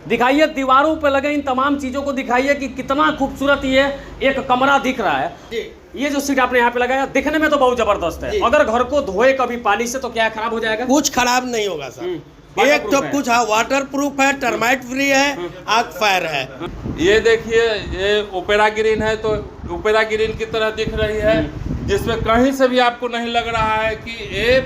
दिखाइए दीवारों पे लगे इन तमाम चीजों को, दिखाइए कि कितना खूबसूरत ये एक कमरा दिख रहा है जी। ये जो सीट आपने यहाँ पे लगाया दिखने में तो बहुत जबरदस्त है। अगर घर को धोए कभी पानी से तो क्या खराब हो जाएगा? कुछ खराब नहीं होगा सर। एक तो कुछ वाटर प्रूफ है, टर्माइट फ्री है, आग फायर है। ये देखिए, ये ओपेरा ग्रीन है तो ओपेरा ग्रीन की तरह दिख रही है, जिसमें कहीं से भी आपको नहीं लग रहा है कि ये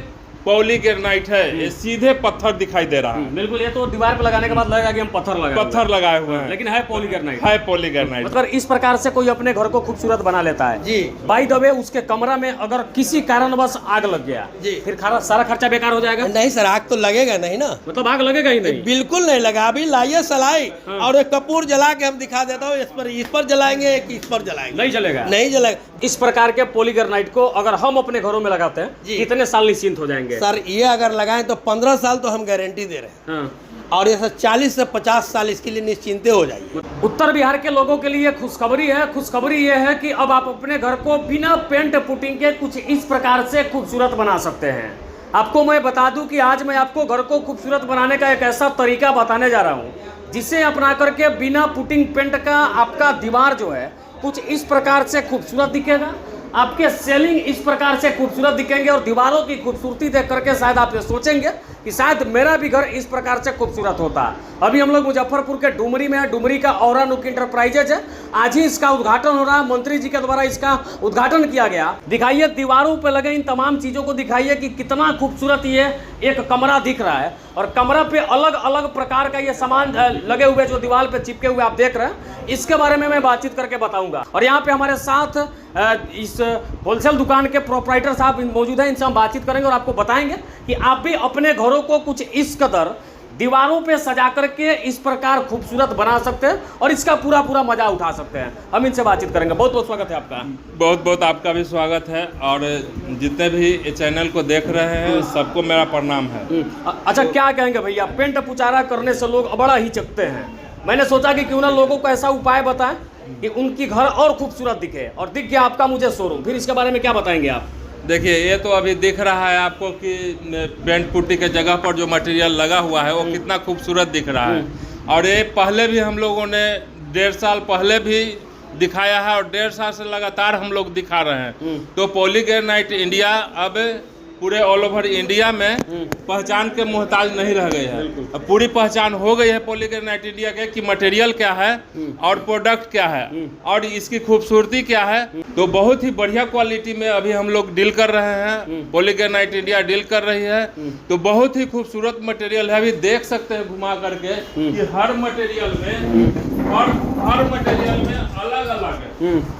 पॉलीग्रेनाइट है। ये सीधे पत्थर दिखाई दे रहा है। बिल्कुल, ये तो दीवार पे लगाने के बाद लगेगा कि हम पत्थर लगाए हुए हैं, लेकिन है पॉलीग्रेनाइट। है पॉलीग्रेनाइट। मतलब इस प्रकार से कोई अपने घर को खूबसूरत बना लेता है जी। बाय द वे, उसके कमरा में अगर किसी कारणवश आग लग गया जी, फिर सारा खर्चा बेकार हो जाएगा? नहीं सर, आग तो लगेगा नहीं ना। मतलब आग लगेगा ही नहीं? बिल्कुल नहीं लगा। अभी लाइए सलाई और एक कपूर जला के हम दिखा देता हूँ। इस पर जलाएंगे कि इस पर जलाएंगे? नहीं जलेगा। नहीं जलेगा। इस प्रकार के पॉलीग्रेनाइट को अगर हम अपने घरों में लगाते हैं कितने साल निश्चिंत हो जाएंगे? सर ये अगर लगाएं तो 15 साल तो हम गारंटी दे रहे हैं। और ये 40 से 50 साल इसके लिए निश्चिंते हो जाइए। उत्तर बिहार के लोगों के लिए खुशखबरी है। खुशखबरी ये है कि अब आप अपने घर को बिना पेंट पुटिंग के कुछ इस प्रकार से खूबसूरत बना सकते हैं। आपको मैं बता दूं कि आज मैं आपको घर को खूबसूरत बनाने का एक ऐसा तरीका बताने जा रहा हूं जिसे अपना करके बिना पुटिंग पेंट का आपका दीवार जो है कुछ इस प्रकार से खूबसूरत दिखेगा, आपके सेलिंग इस प्रकार से खूबसूरत दिखेंगे और दीवारों की खूबसूरती देख करके शायद आप ये सोचेंगे कि शायद मेरा भी घर इस प्रकार से खूबसूरत होता। अभी हम लोग मुजफ्फरपुर के डुमरी में है। डुमरी का औरा नुक इंटरप्राइजेज है। आज ही इसका उद्घाटन हो रहा है, मंत्री जी के द्वारा इसका उद्घाटन किया गया। दिखाइए दीवारों पे लगे इन तमाम चीजों को, दिखाइए कि कितना खूबसूरत ये एक कमरा दिख रहा है। और कमरा पे अलग अलग प्रकार का ये सामान लगे हुए जो दीवार पे चिपके हुए आप देख रहे हैं, इसके बारे में मैं बातचीत करके बताऊंगा। और यहाँ पे हमारे साथ इस होलसेल दुकान के प्रोप्राइटर साहब मौजूद हैं, इनसे हम बातचीत करेंगे और आपको बताएंगे कि आप भी अपने घरों को कुछ इस कदर दीवारों पे सजा करके इस प्रकार खूबसूरत बना सकते हैं और इसका पूरा मजा उठा सकते हैं। हम इनसे बातचीत करेंगे। बहुत बहुत स्वागत है आपका। बहुत आपका भी स्वागत है और जितने भी चैनल को देख रहे हैं सबको मेरा प्रणाम है। अच्छा, क्या कहेंगे भैया, पेंट पुचारा करने से लोग बड़ा ही चकते हैं। मैंने सोचा कि क्यों ना लोगों को ऐसा उपाय बताएं कि उनकी घर और खूबसूरत दिखे, और दिख गया आपका मुझे शोरूम। फिर इसके बारे में क्या बताएंगे आप? देखिए, ये तो अभी दिख रहा है आपको कि पेंट पुट्टी के जगह पर जो मटेरियल लगा हुआ है वो कितना खूबसूरत दिख रहा है। और ये पहले भी हम लोगों ने 1.5 साल पहले भी दिखाया है और 1.5 साल से लगातार हम लोग दिखा रहे हैं। तो पॉलीग्रेनाइट इंडिया अब पूरे ऑल ओवर इंडिया में पहचान के मोहताज नहीं रह गई है। अब पूरी पहचान हो गई है पॉलीग्रेनाइट इंडिया के कि मटेरियल क्या है और प्रोडक्ट क्या है और इसकी खूबसूरती क्या है। तो बहुत ही बढ़िया क्वालिटी में अभी हम लोग डील कर रहे हैं। पॉलीग्रेनाइट इंडिया डील कर रही है। तो बहुत ही खूबसूरत मटेरियल है। अभी देख सकते हैं घुमा करके कि हर मटेरियल में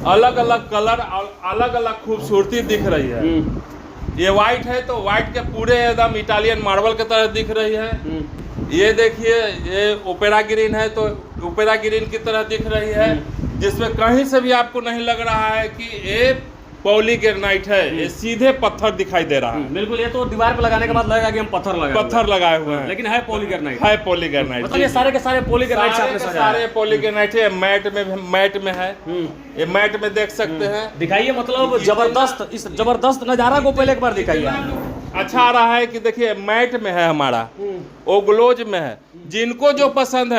अलग अलग कलर और अलग अलग खूबसूरती दिख रही है। ये वाइट है तो वाइट के पूरे एकदम इटालियन मार्बल की तरह दिख रही है। ये देखिए, ये ओपेरा ग्रीन है तो ओपेरा ग्रीन की तरह दिख रही है, जिसमें कहीं से भी आपको नहीं लग रहा है कि ये पॉलीग्रेनाइट है। ये सीधे पत्थर दिखाई दे रहा है। बिल्कुल, ये तो दीवार पे लगाने के बाद लगेगा कि हम पत्थर लगाए हुए हैं, लेकिन है पॉलीग्रेनाइट। है पॉलीग्रेनाइट। मतलब ये सारे के सारे पॉलीग्रेनाइट सारे पॉलीग्रेनाइट है। मैट में है। ये मैट में देख सकते हैं। दिखाइए, मतलब जबरदस्त, इस जबरदस्त नजारा को पहले एक बार दिखाइए। अच्छा आ रहा है कि देखिए मैट में है हमारा, वो ग्लोज में है। जिनको जो पसंद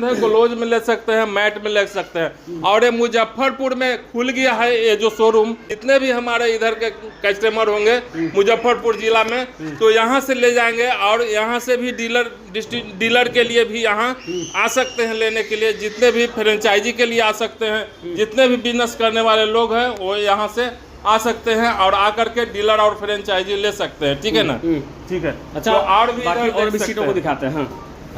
है ग्लोज में ले सकते हैं, मैट में ले सकते हैं। और ये मुजफ्फरपुर में खुल गया है ये जो शोरूम। जितने भी हमारे इधर के कस्टमर होंगे मुजफ्फरपुर जिला में, तो यहाँ से ले जाएंगे और यहाँ से भी डीलर के लिए भी यहाँ आ सकते हैं लेने के लिए। जितने भी फ्रेंचाइजी के लिए आ सकते हैं, जितने भी बिजनेस करने वाले लोग हैं वो यहाँ से आ सकते हैं और आकर के डीलर और फ्रेंचाइजी ले सकते हैं। ठीक है ना? ठीक है। अच्छा, तो और भी सीटों को दिखाते हैं।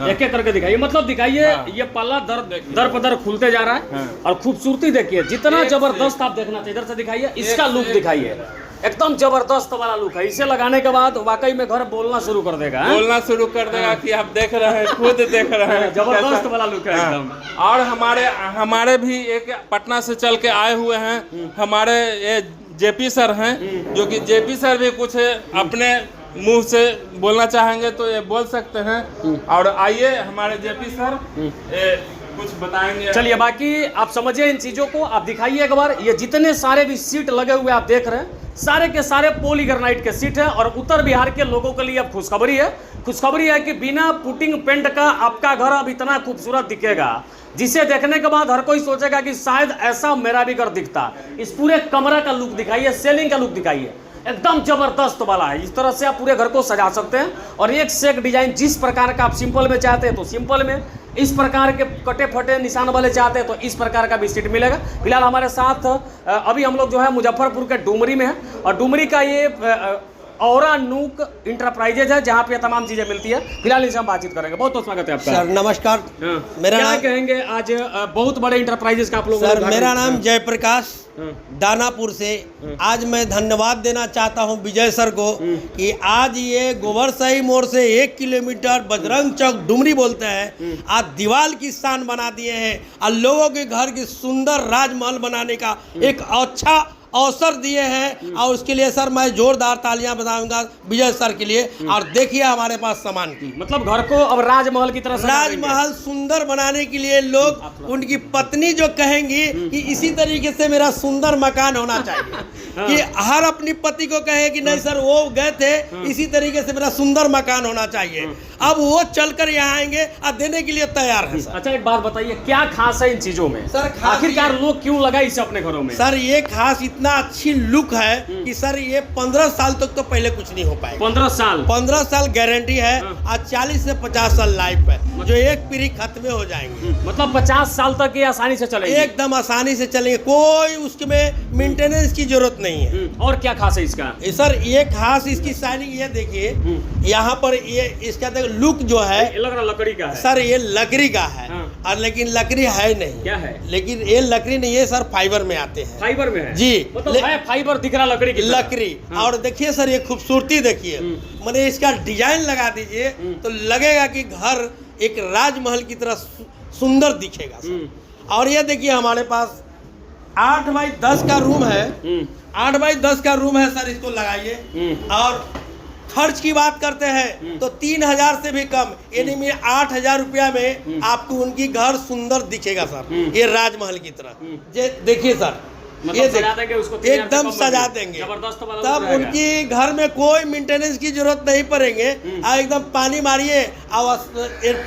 एक एक करके दिखाइए, मतलब दिखाइए। ये पल्ला दर पर दर खुलते जा रहा है और खूबसूरती देखिए, जितना जबरदस्त आप देखना चाहिए। इधर से दिखाइए, इसका लुक दिखाइए, एकदम जबरदस्त वाला लुक है। इसे लगाने के बाद वाकई में घर बोलना शुरू कर देगा। कि आप देख रहे हैं, खुद देख रहे हैं। जबरदस्त वाला लुक है एकदम। और हमारे भी एक पटना से चल के आए हुए हैं हमारे ये जेपी सर हैं, जो कि जेपी सर भी कुछ अपने मुंह से बोलना चाहेंगे तो ये बोल सकते हैं। और आइए हमारे जेपी सर, कुछ बताएंगे। चलिए, बाकी आप समझिए इन चीज़ों को, आप दिखाइए एक बार। ये जितने सारे भी सीट लगे हुए आप देख रहे हैं, सारे के सारे पॉलीग्रेनाइट के सीट है। और उत्तर बिहार के लोगों के लिए अब खुशखबरी है। खुशखबरी है कि बिना पुटिंग पेंट का आपका घर अब इतना खूबसूरत दिखेगा, जिसे देखने के बाद हर कोई सोचेगा कि शायद ऐसा मेरा भी घर दिखता। इस पूरे कमरा का लुक दिखाइए, सेलिंग का लुक दिखाइए, एकदम जबरदस्त वाला है। इस तरह से आप पूरे घर को सजा सकते हैं। और एक से एक डिजाइन, जिस प्रकार का आप सिंपल में चाहते हैं तो सिंपल में, इस प्रकार के कटे फटे निशान वाले चाहते हैं तो इस प्रकार का भी सीट मिलेगा। फिलहाल हमारे साथ अभी हम लोग जो है मुजफ्फरपुर के डुमरी में है, और डुमरी का ये औरा नूक इंटरप्राइजेज है, जहाँ पे तमाम चीजें मिलती है। फिलहाल इनसे हम बातचीत करेंगे। बहुत बहुत स्वागत है आपका सर। नमस्कार। मेरा क्या कहेंगे आज बहुत बड़े इंटरप्राइजेज का आप लोग? सर, मेरा नाम जयप्रकाश दानापुर से। आज मैं धन्यवाद देना चाहता हूं विजय सर को कि आज ये गोबरसही मोड़ से 1 किलोमीटर बजरंग चौक डुमरी बोलते हैं, आज दीवार की शान बना दिए हैं और लोगों के घर की सुंदर राजमहल बनाने का एक अच्छा अवसर दिए हैं। और उसके लिए सर मैं जोरदार तालियां बजाऊंगा विजय सर के लिए। और देखिए हमारे पास सामान की, मतलब घर को अब राजमहल की तरह राजमहल सुंदर बनाने के लिए लोग, उनकी पत्नी जो कहेंगी कि इसी तरीके से मेरा सुंदर मकान होना चाहिए, कि हर अपनी पति को कहे कि नहीं सर वो गए थे, इसी तरीके से मेरा सुंदर मकान होना चाहिए। अब वो चलकर यहाँ आएंगे और देने के लिए तैयार है सर। अच्छा, एक बात बताइए, क्या खास है इन चीजों में सर? आखिरकार लोग क्यों लगाए इसे अपने घरों में? सर ये खास इतना अच्छी लुक है कि सर ये 15 साल तक तो पहले कुछ नहीं हो पाएगा। 15 साल गारंटी है और 40 से 50 साल लाइफ है, जो एक पीढ़ी खत्म हो जाएंगे। मतलब 50 साल तक ये आसानी से चलेंगे? एकदम आसानी से चलेंगे, कोई उसमें मेंटेनेंस की जरूरत नहीं है। और क्या खास है इसका? सर ये खास इसकी शाइनिंग, ये देखिए यहाँ पर ये इसका लुक जो है लग रहा लकड़ी का है सर। ये लकड़ी का है और लेकिन लकड़ी है नहीं। क्या है? लेकिन ये लकड़ी नहीं है सर, फाइबर में आते हैं। फाइबर में है जी, मतलब है फाइबर दिख रहा लकड़ी की लकड़ी। और देखिए सर ये खूबसूरती देखिए, मैंने इसका डिजाइन लगा दीजिए तो लगेगा कि घर एक राजमहल की तरह सुंदर दिखेगा सर। और ये देखिए हमारे पास 8 बाई 10 का रूम है, 8 बाई 10 का रूम है सर। इसको लगाइए और खर्च की बात करते हैं तो 3000 से भी कम, यानी में 8000 रुपया में आपको उनकी घर सुंदर दिखेगा सर, ये राजमहल की तरह। ये देखिए सर, मतलब ये सजा देंगे उसको, एकदम सजा देंगे, जबरदस्त वाला तब उनकी घर में कोई मेंटेनेंस की जरूरत नहीं पड़ेंगे। एकदम पानी मारिए और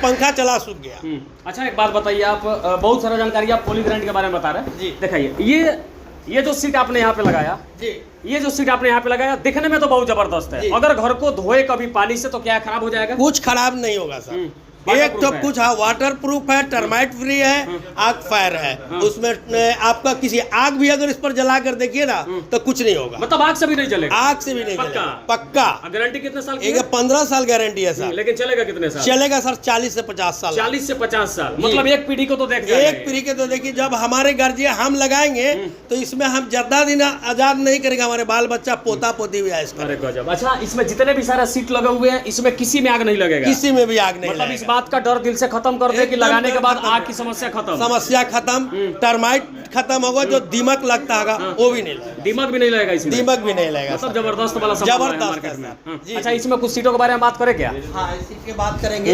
पंखा चला सूख गया। अच्छा, एक बात बताइए, आप बहुत सारा जानकारी आप पॉलीग्रेनाइट के बारे में बता रहे हैं जी। दिखाइए ये जो सीट आपने यहाँ पे लगाया जी, ये जो सीट आपने यहाँ पे लगाया दिखने में तो बहुत जबरदस्त है। अगर घर को धोए कभी पानी से तो क्या खराब हो जाएगा? कुछ खराब नहीं होगा सर। एक तो कुछ वाटर प्रूफ है, टर्माइट फ्री है, आग फायर है। उसमें आपका किसी आग भी अगर इस पर जला कर देखिए ना तो कुछ नहीं होगा। मतलब आग से भी नहीं चलेगा? आग से भी नहीं चलेगा, पक्का। गारंटी कितने साल की है? 15 साल गारंटी है सर। लेकिन चलेगा कितने साल? चलेगा सर 40 से 50 साल। 40 से 50 साल, मतलब एक पीढ़ी को तो देख जाएगा। एक पीढ़ी के तो देखिए, जब हमारे गार्जियन हम लगाएंगे तो इसमें हम ज्यादा दिन आजाद नहीं करेंगे, हमारे बाल बच्चा पोता पोती भी आएगा। अरे गजब। अच्छा, इसमें जितने भी सारा सीट लगे हुए हैं, इसमें किसी में आग नहीं लगेगा? किसी में भी आग नहीं लगेगा। इस बात का डर दिल से खत्म कर दे कि लगाने के बाद आग की समस्या खत्म, टर्माइट खत्म होगा, जो दीमक लगता होगा वो भी नहीं लगेगा। दीमक भी नहीं लगेगा इसमें? दीमक भी नहीं लगेगा। मतलब जबरदस्त वाला सामान है मार्केट में। अच्छा, इसमें कुछ सीटों के बारे में बात करें क्या? हाँ, इस सीट की बात करेंगे।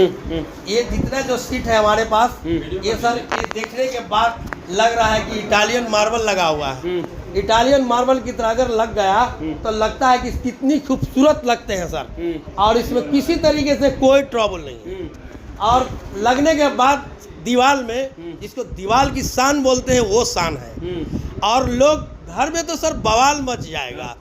ये जितना जो सीट है हमारे पास, ये सर ये देखने के बाद लग रहा है कि इटालियन मार्बल लगा हुआ है। इटालियन मार्बल की तरह अगर लग गया तो लगता है कि कितनी खूबसूरत लगते हैं सर। और इसमें किसी तरीके से कोई ट्रबल नहीं है। और लगने के बाद दीवार में, जिसको दीवार की शान बोलते हैं, वो शान है। और लोग घर में तो सर बवाल मच जाएगा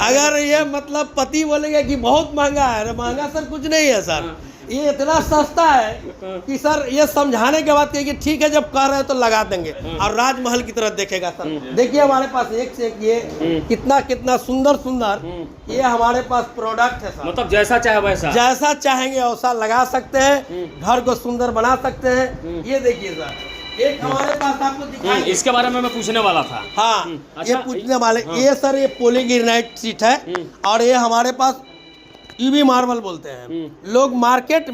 अगर ये मतलब पति बोलेगा कि बहुत महंगा है। महंगा सर कुछ नहीं है सर, ये इतना सस्ता है कि सर ये समझाने के बाद कहिए ठीक है, जब कर रहे हैं तो लगा देंगे और राजमहल की तरह देखेगा सर। देखिए हमारे पास एक से एक ये कितना सुंदर ये हमारे पास प्रोडक्ट है सर। मतलब जैसा चाहे वैसा, जैसा चाहेंगे वैसा लगा सकते हैं, घर को सुंदर बना सकते हैं। ये देखिए सर, एक हमारे पास आपको दिखाई, इसके बारे में मैं पूछने वाला था। हाँ, अच्छा, ये पूछने वाले ये सर, ये पॉलीग्रेनाइट सीट है और ये हमारे पास ईवी मार्बल बोलते हैं। लोग मार्केट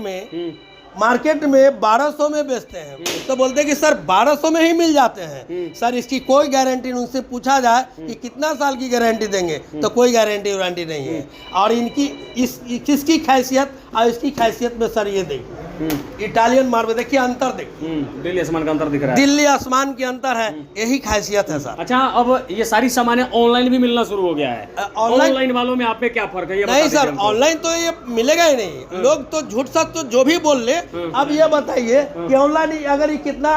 में 1200 में बेचते हैं, तो बोलते हैं कि सर 1200 में ही मिल जाते हैं। सर इसकी कोई गारंटी नहीं। उनसे पूछा जाए कि कितना साल की गारंटी देंगे तो कोई गारंटी वारंटी नहीं है। और इनकी इसकी खासियत और इसकी खासियत में सर ये देखिए, इटालियन मार्बल देखिए, अंतर देखिए, दिल्ली आसमान का अंतर दिख रहा है। दिल्ली आसमान के अंतर है, यही खासियत है सर। अच्छा, अब ये सारी सामानें ऑनलाइन भी मिलना शुरू हो गया है। ऑनलाइन वालों में आप में क्या फर्क है ये बता नहीं दीजिए सर, हमको। ऑनलाइन तो ये मिलेगा ही नहीं। लोग तो झूठ सच तो जो भी बोल ले। अब ये बताइए कि ऑनलाइन अगर ये कितना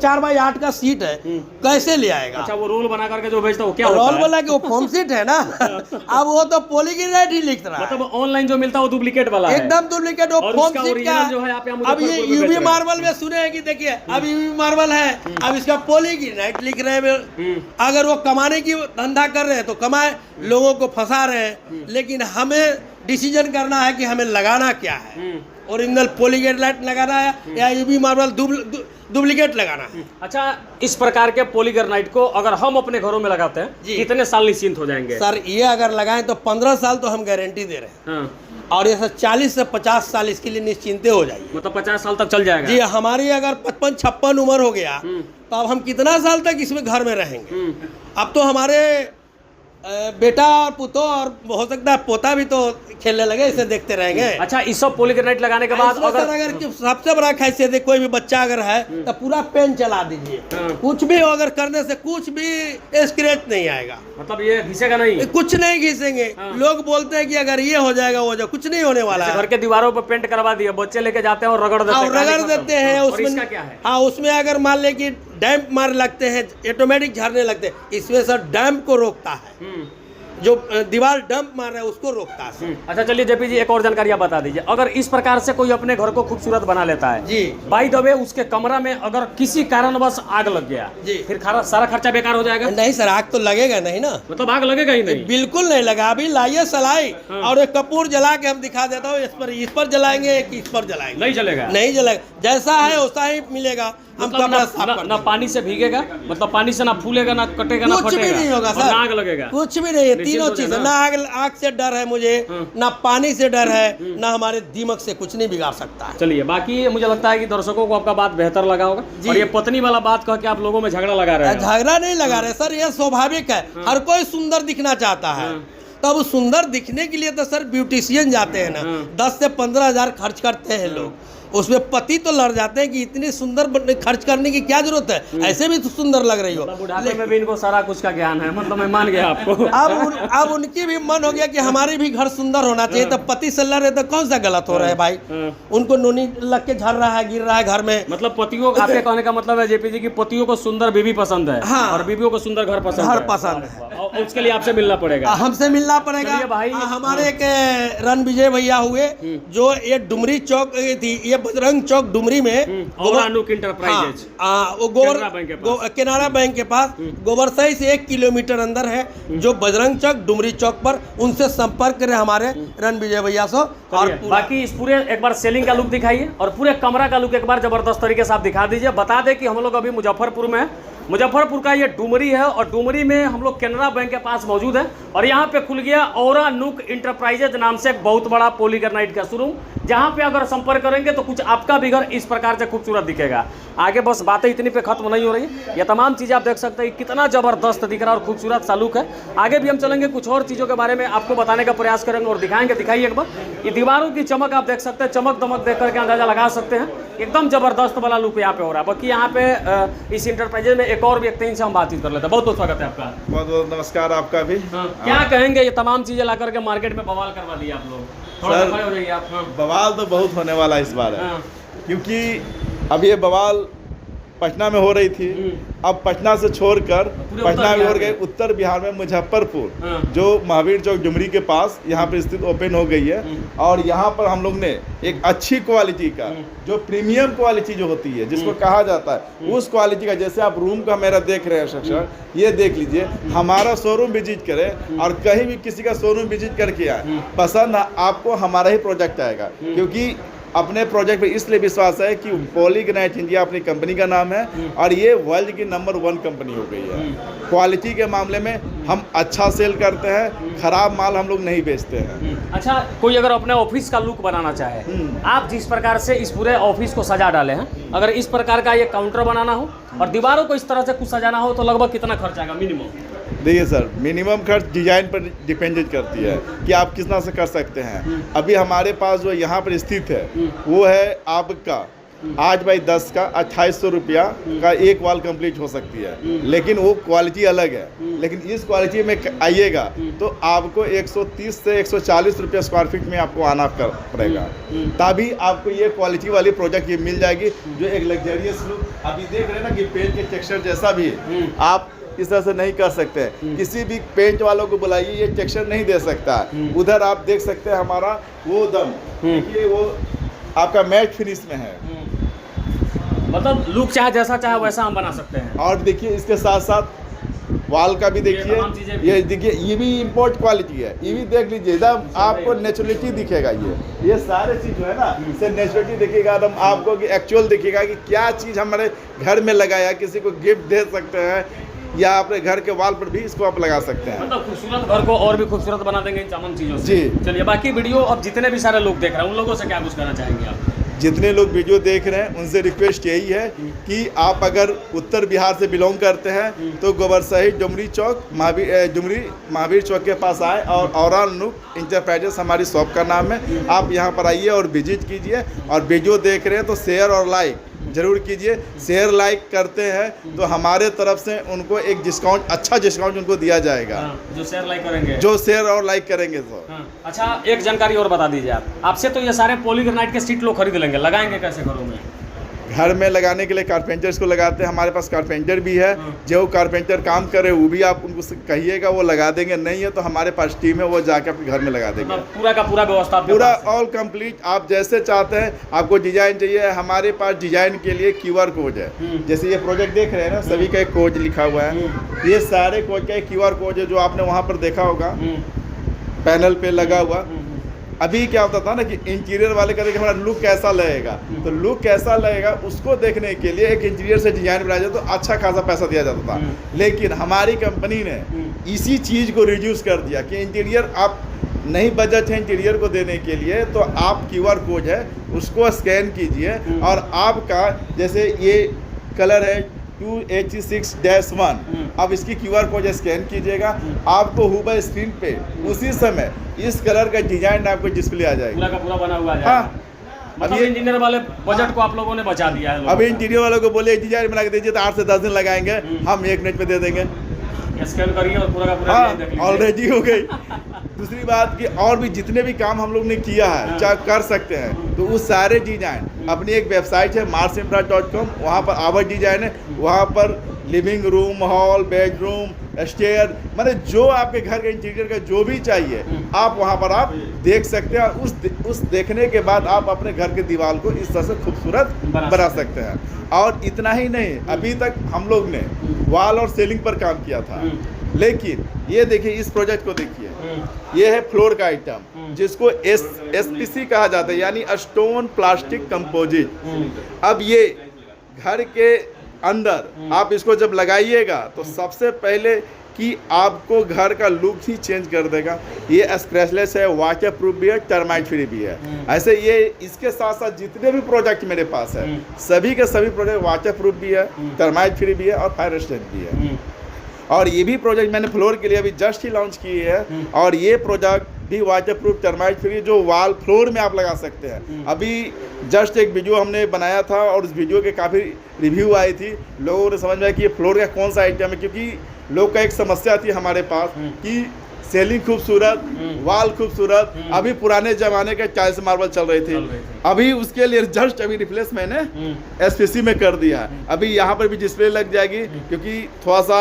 4x8 का सीट है, कैसे ले आएगा? अच्छा, वो रोल बना करके जो भेजता है वो क्या होता रोल है? बोला कि वो फॉर्म सीट है ना। अब वो तो पॉलीग्रेनाइट ही लिख रहा है, मतलब ऑनलाइन जो मिलता है वो डुप्लीकेट वाला है। एकदम डुप्लीकेट। वो और फॉर्म उसका सीट ओरिजिनल का जो है आप यहाँ अब ये मुजफ्फरपुर में बेच यूवी रहे हैं। मार्बल में सुने हैं कि देखिए, अब यूवी मार्बल है, अब इसका पॉलीग्रेनाइट लिख रहे हैं। अगर वो कमाने की धंधा कर रहे हैं तो कमाए, लोगों को फंसा रहे हैं। लेकिन हमें डिसीजन करना है कि हमें लगाना क्या है, ओरिजिनल पॉलीग्रेनाइट लगाना है या यूवी मार्बल डुप्लीकेट लगाना है। अच्छा, इस प्रकार के पॉलीग्रेनाइट को अगर हम अपने घरों में लगाते हैं जी। कितने साल निश्चिंत हो जाएंगे? सर ये अगर लगाएं तो 15 साल तो हम गारंटी दे रहे हैं, और ये सर 40 से 50 साल इसके लिए निश्चिंते हो जाइए। मतलब 50 साल तक चल जाएगा। जी, हमारी अगर 55-56 उम्र हो गया तो अब हम कितना साल तक इसमें घर में रहेंगे? अब तो हमारे बेटा और पुतो और हो सकता है पोता भी तो खेलने लगे, इसे देखते रहेंगे। अच्छा, इस सब पॉलीग्रेनाइट लगाने के बाद इसमें सर अगर सबसे बड़ा खासियत है, कोई भी बच्चा अगर है तो पूरा पेन चला दीजिए, कुछ भी अगर करने से कुछ भी स्क्रैच नहीं आएगा। मतलब ये घिसेगा नहीं? कुछ नहीं घिसेंगे। लोग बोलते हैं कि अगर ये हो जाएगा वो कुछ नहीं होने वाला है। घर के दीवारों पर पेंट करवा दिया, बच्चे लेके जाते हैं और रगड़ देते हैं। रगड़ देते हैं और उसमें। इसका क्या है? हाँ, उसमें अगर मान ले कि डैम्प मार लगते हैं, ऑटोमेटिक झरने लगते हैं, इसमें सर डैम्प को रोकता है। जो दीवार डंप मार रहा है उसको रोकता है। अच्छा, चलिए जेपी जी, एक और जानकारी आप बता दीजिए। अगर इस प्रकार से कोई अपने घर को खूबसूरत बना लेता है जी, बाय द वे, उसके कमरा में अगर किसी कारणवश आग लग गया जी, फिर सारा खर्चा बेकार हो जाएगा? नहीं सर, आग तो लगेगा नहीं ना। मतलब आग लगेगा ही नहीं? बिल्कुल नहीं लगा। अभी लाइए सलाई और एक कपूर जला के हम दिखा देता हूँ। इस पर जलाएंगे कि इस पर जलाएंगे? नहीं जलेगा। नहीं जलेगा, जैसा है वैसा ही मिलेगा। हम मतलब कपड़ा साफ कर ना पानी से भीगेगा, मतलब पानी से ना फूलेगा, ना कटेगा, ना कुछ भी फटेगा, नहीं होगा और सर, ना आग लगेगा, कुछ भी नहीं है। निश्चिंत तीनों हो चीज जाए है ना? ना। आग से डर है मुझे, ना पानी से डर है, ना हमारे दिमाग से कुछ नहीं बिगाड़ सकता है। चलिए, बाकी मुझे लगता है कि दर्शकों को आपका बात बेहतर लगा होगा। और ये पत्नी वाला बात कह के आप लोगों में झगड़ा लगा रहे हैं। झगड़ा नहीं लगा रहे सर, ये स्वाभाविक है। हर कोई सुंदर दिखना चाहता है। तो अब सुंदर दिखने के लिए तो सर ब्यूटिशियन जाते हैं ना, 10 से 15 हजार खर्च करते हैं लोग। उसमें पति तो लड़ जाते हैं कि इतनी सुंदर खर्च करने की क्या जरूरत है, ऐसे भी तो सुंदर लग रही हो। बुढ़ापे में भी इनको सारा कुछ का ज्ञान है, मतलब मैं मान गया आपको। अब उनकी भी मन हो गया कि हमारी भी घर सुंदर होना चाहिए। तो पति से लड़ रहे तो कौन सा गलत हो रहा है भाई? उनको नोनी लग के झड़ रहा है, गिर रहा है घर में। मतलब पतियों, आपके कहने का मतलब है जेपी जी की पतियों को सुंदर बीवी पसंद है। हाँ। और बीवियों को सुंदर घर पसंद है। पसंद है, और उसके लिए आपसे मिलना पड़ेगा। हमसे मिलना पड़ेगा चलिए भाई। हमारे एक रणविजय भैया हुए, जो ये डुमरी चौक थी, ये बजरंग चौक डुमरी में औरानुक इंटरप्राइजेज, वो केनरा बैंक के पास गोबरसही से 1 किलोमीटर अंदर है, जो बजरंग चौक डुमरी चौक पर। उनसे संपर्क करें हमारे रणविजय भैया से। और बाकी इस पूरे एक बार सेलिंग का लुक दिखाइए और पूरे कमरा का लुक एक बार जबरदस्त तरीके से आप दिखा दीजिए। बता दें कि हम लोग अभी मुजफ्फरपुर में हैं। मुजफ्फरपुर का ये डुमरी है और डुमरी में हम लोग केनरा बैंक के पास मौजूद है। और यहाँ पे खुल गया औरानुक इंटरप्राइजेज नाम से एक बहुत बड़ा पॉलीग्रेनाइट का शोरूम, जहाँ पे अगर संपर्क करेंगे तो कुछ आपका भी घर इस प्रकार से खूबसूरत दिखेगा। आगे बस बातें इतनी पे खत्म नहीं हो रही, ये तमाम चीज़ें आप देख सकते हैं कितना ज़बरदस्त दिख रहा है और खूबसूरत सा लुक है। आगे भी हम चलेंगे, कुछ और चीज़ों के बारे में आपको बताने का प्रयास करेंगे और दिखाएंगे। दिखाइए एक बार, ये दीवारों की चमक आप देख सकते हैं, चमक दमक देख करके अंदाजा लगा सकते हैं। एकदम ज़बरदस्त वाला लुक यहाँ पे हो रहा है। बाकी यहाँ पे इस इंटरप्राइजेज में एक और व्यक्ति से हम बातचीत कर लेते हैं। बहुत बहुत स्वागत है आपका। बहुत बहुत नमस्कार आपका भी। क्या कहेंगे, ये तमाम चीज़ें ला करके मार्केट में बवाल करवा दिए आप लोग? थोड़ा खड़े हो जाइए आप। बवाल तो बहुत होने वाला इस बार है, क्योंकि अब ये बवाल पटना में हो रही थी, अब पटना से छोड़कर पटना में हो गए उत्तर बिहार में मुजफ्फरपुर, जो महावीर चौक डुमरी के पास यहाँ पर स्थित ओपन हो गई है। और यहाँ पर हम लोग ने एक अच्छी क्वालिटी का, जो प्रीमियम क्वालिटी जो होती है, जिसको कहा जाता है, उस क्वालिटी का, जैसे आप रूम का मेरा देख रहे हैं सेक्शन, ये देख लीजिए। हमारा शोरूम विजिट करें और कहीं भी किसी का शोरूम विजिट करके आए, पसंद आपको हमारा ही प्रोजेक्ट आएगा। क्योंकि अपने प्रोजेक्ट पे इसलिए विश्वास है कि पॉलीग्रेनाइट इंडिया अपनी कंपनी का नाम है और ये वर्ल्ड की नंबर 1 कंपनी हो गई है। क्वालिटी के मामले में हम अच्छा सेल करते हैं, खराब माल हम लोग नहीं बेचते हैं। अच्छा, कोई अगर अपने ऑफिस का लुक बनाना चाहे, आप जिस प्रकार से इस पूरे ऑफिस को सजा डाले हैं, अगर इस प्रकार का ये काउंटर बनाना हो और दीवारों को इस तरह से कुछ सजाना हो तो लगभग कितना खर्च आएगा मिनिमम? देखिए सर, मिनिमम खर्च डिजाइन पर डिपेंडेंट करती है कि आप कितना से कर सकते हैं। अभी हमारे पास जो यहाँ पर स्थित है वो है आपका 8 बाई 10 का 2800 रुपया का एक वॉल कंप्लीट हो सकती है, लेकिन वो क्वालिटी अलग है। लेकिन इस क्वालिटी में आइएगा तो आपको 130 से 140 रुपया स्क्वायर फीट में आपको आना पड़ेगा, तभी आपको ये क्वालिटी वाली प्रोजेक्ट ये मिल जाएगी जो एक लग्जरियस लुक। अभी देख रहे हैं ना कि पेंट के टेक्सचर जैसा भी है, आप इस तरह से नहीं कर सकते हैं। किसी भी पेंट वालों को बुलाइए, ये टेक्सचर नहीं दे सकता है। उधर आप देख सकते हैं हमारा वो दम, देखिए वो आपका मैट फिनिश में है, मतलब लुक चाहे जैसा चाहे वैसा हम बना सकते हैं। और देखिए इसके साथ साथ वॉल का भी देखिए, ये देखिए ये भी इम्पोर्ट क्वालिटी है, ये भी देख लीजिए, एकदम आपको नेचुरलिटी दिखेगा। ये सारे चीज़ जो है ना से नेचुरलिटी दिखेगा, एकदम आपको कि एक्चुअल दिखेगा कि क्या चीज़ हमारे घर में लगाया, किसी को गिफ्ट दे सकते हैं या अपने घर के वॉल पर भी इसको आप लगा सकते हैं। मतलब खूबसूरत घर को और भी खूबसूरत बना देंगे इन चमन चीज़ों से। जी चलिए, बाकी वीडियो अब जितने भी सारे लोग देख रहे हैं उन लोगों से क्या कुछ कहना चाहेंगे आप? जितने लोग वीडियो देख रहे हैं उनसे रिक्वेस्ट यही है कि आप अगर उत्तर बिहार से बिलोंग करते हैं तो गोबरसही डुमरी चौक महावीर चौक के पास आए और औराल नुक इंटरप्राइजेस हमारी शॉप का नाम है। आप यहां पर आइए और विजिट कीजिए, और वीडियो देख रहे हैं तो शेयर और लाइक जरूर कीजिए। शेयर लाइक करते हैं तो हमारे तरफ से उनको एक डिस्काउंट, अच्छा डिस्काउंट उनको दिया जाएगा। जो शेयर लाइक करेंगे, जो शेयर और लाइक करेंगे तो। अच्छा, एक जानकारी और बता दीजिए आप, आपसे तो ये सारे पॉलीग्रेनाइट के सीट लोग खरीद लेंगे, लगाएंगे कैसे घरों में? घर में लगाने के लिए कारपेंटर्स को लगाते हैं, हमारे पास कारपेंटर भी है। जो कारपेंटर काम करे वो भी आप उनको कहिएगा, वो लगा देंगे। नहीं है तो हमारे पास टीम है, वो जाके अपने घर में लगा देंगे। पूरा का पूरा व्यवस्था, पूरा ऑल कंप्लीट, आप जैसे चाहते हैं। आपको डिजाइन चाहिए, हमारे पास डिजाइन के लिए QR कोड है। जैसे ये प्रोजेक्ट देख रहे हैं ना, सभी का एक कोड लिखा हुआ है। ये सारे कोड का एक QR कोड है जो आपने वहाँ पर देखा होगा पैनल पे लगा हुआ। अभी क्या होता था ना कि इंटीरियर वाले कहते कि हमारा लुक कैसा लगेगा, तो लुक कैसा लगेगा उसको देखने के लिए एक इंटीरियर से डिजाइन बनाया जाए तो अच्छा खासा पैसा दिया जाता था। लेकिन हमारी कंपनी ने इसी चीज़ को रिड्यूस कर दिया कि इंटीरियर आप नहीं बजट है इंटीरियर को देने के लिए, तो आप QR कोड है उसको स्कैन कीजिए और आपका जैसे ये कलर है 286-1, अब इसकी QR कोड स्कैन कीजिएगा, आपको हुबा स्क्रीन पे उसी समय इस कलर का डिजाइन आपको डिस्प्ले आ जाएगा, पूरा का पूरा बना हुआ जाएगा। हाँ, मतलब इंजीनियर वाले बजट को आप लोगों ने बचा दिया है। अभी इंटीरियर वालों को बोले डिजाइन बना के दीजिए तो 8 से 10 दिन लगाएंगे, हम 1 मिनट में दे देंगे। स्कैन करिए और पूरा का पूरा ऑलरेडी हो गई। दूसरी बात कि और भी जितने भी काम हम लोग ने किया है चाहे कर सकते हैं, तो उस सारे डिजाइन अपनी एक वेबसाइट है marsimra.com, वहाँ पर आवर डिजाइन है, वहाँ पर living room, hall, bedroom, stair, मतलब जो आपके घर के इंटीरियर का जो भी चाहिए आप वहाँ पर आप देख सकते हैं। उस देखने के बाद आप अपने घर के दीवार को इस तरह से खूबसूरत बना सकते हैं। और इतना ही नहीं, अभी तक हम लोग ने वॉल और सीलिंग पर काम किया था, लेकिन ये देखिए इस प्रोजेक्ट को देखिए, ये है फ्लोर का आइटम जिसको SPC कहा जाता है, यानी स्टोन प्लास्टिक कंपोजिट। अब ये घर के अंदर आप इसको जब लगाइएगा तो सबसे पहले कि आपको घर का लुक ही चेंज कर देगा। ये स्क्रैचलेस है, वाटर प्रूफ भी है, टर्माइट फ्री भी है। ऐसे ये इसके साथ साथ जितने भी प्रोजेक्ट मेरे पास है सभी के सभी प्रोजेक्ट वाटर प्रूफ भी है, टर्माइट फ्री भी है और फायर रेजिस्टेंट भी है। और ये भी प्रोजेक्ट मैंने फ्लोर के लिए अभी जस्ट ही लॉन्च की है, और ये प्रोजेक्ट भी वाटर प्रूफ टर्माइट फ्री जो वॉल फ्लोर में आप लगा सकते हैं। अभी जस्ट एक वीडियो हमने बनाया था और उस वीडियो के काफ़ी रिव्यू आई थी, लोगों ने समझ में आया कि ये फ्लोर का कौन सा आइटम है, क्योंकि लोग का एक समस्या थी हमारे पास कि सेलिंग खूबसूरत, वॉल खूबसूरत, अभी पुराने ज़माने के टाइल्स मार्बल चल रहे थे। अभी उसके लिए जस्ट अभी रिप्लेस मैंने SPC में कर दिया है। अभी यहाँ पर भी डिस्प्ले लग जाएगी, क्योंकि थोड़ा सा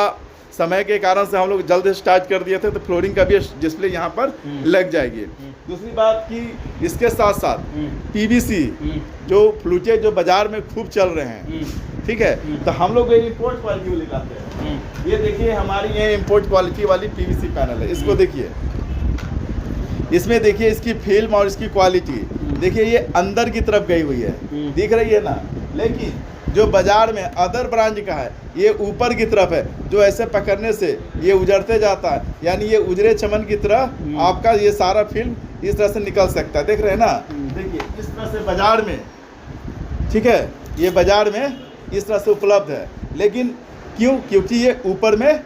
समय के कारण से हम लोग जल्द स्टार्ट कर दिए थे, तो फ्लोरिंग का भी डिस्प्ले यहाँ पर लग जाएगी। दूसरी बात कि इसके साथ साथ PVC जो फ्लूटे जो बाजार में खूब चल रहे हैं, ठीक है, तो हम लोग ये इम्पोर्ट क्वालिटी वाली लाते हैं। ये देखिए हमारी ये इम्पोर्ट क्वालिटी वाली PVC पैनल है, इसको देखिए, इसमें देखिए इसकी फिल्म और इसकी क्वालिटी देखिए, ये अंदर की तरफ गई हुई है, दिख रही है ना। लेकिन जो बाजार में अदर ब्रांड का है ये ऊपर की तरफ है, जो ऐसे पकड़ने से ये उजड़ते जाता है, यानी ये उजरे चमन की तरह आपका ये सारा फिल्म इस तरह से निकल सकता है। देख रहे हैं ना, देखिए इस तरह से बाजार में, ठीक है, ये बाजार में इस तरह से उपलब्ध है। लेकिन क्यों? क्योंकि ये ऊपर में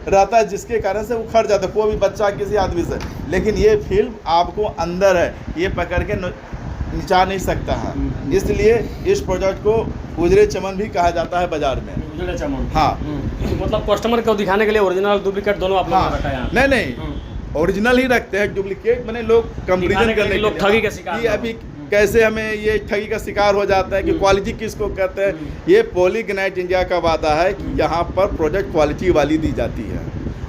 रहता है जिसके कारण से उखड़ जाता है, कोई भी बच्चा किसी आदमी से। लेकिन ये फिल्म आपको अंदर है, ये पकड़ के नीचा नहीं सकता है, इसलिए इस प्रोजेक्ट को उजरे चमन भी कहा जाता है बाजार में। उजड़े चमन। हाँ, तो मतलब कस्टमर को दिखाने के लिए ओरिजिनल डुप्लीकेट दोनों आप लोगों ने रखा है यहाँ? नहीं ओरिजिनल ही रखते हैं, डुप्लीकेट मैंने लोग कंपेरिजन करने के लोग ठगी का शिकार कि अभी कैसे हमें ये ठगी का शिकार हो जाता है कि क्वालिटी किसको कहते हैं। ये पॉलीग्रेनाइट इंडिया का वादा है कि यहाँ पर प्रोडक्ट क्वालिटी वाली दी जाती है।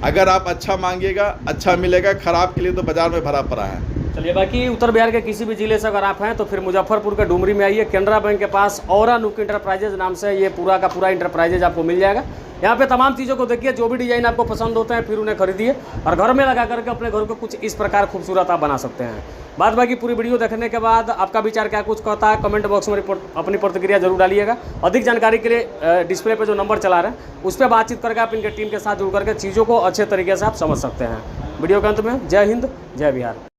अगर आप अच्छा मांगिएगा अच्छा मिलेगा, खराब के लिए तो बाजार में भरा पड़ा है। चलिए, बाकी उत्तर बिहार के किसी भी जिले से अगर आप हैं तो फिर मुजफ्फरपुर के डुमरी में आइए, केनरा बैंक के पास औरा नुक इंटरप्राइजेज नाम से ये पूरा का पूरा इंटरप्राइजेज आपको मिल जाएगा। यहाँ पे तमाम चीज़ों को देखिए, जो भी डिज़ाइन आपको पसंद होते हैं फिर उन्हें खरीदिए और घर में लगा करके अपने घर को कुछ इस प्रकार खूबसूरत आप बना सकते हैं। बाद बाकी पूरी वीडियो देखने के बाद आपका विचार क्या कुछ कहता है कमेंट बॉक्स में अपनी प्रतिक्रिया जरूर डालिएगा। अधिक जानकारी के लिए डिस्प्ले पे जो नंबर चला रहे हैं उस पर बातचीत करके आप इनके टीम के साथ जुड़ करके चीज़ों को अच्छे तरीके से आप समझ सकते हैं। वीडियो के अंत में जय हिंद जय बिहार।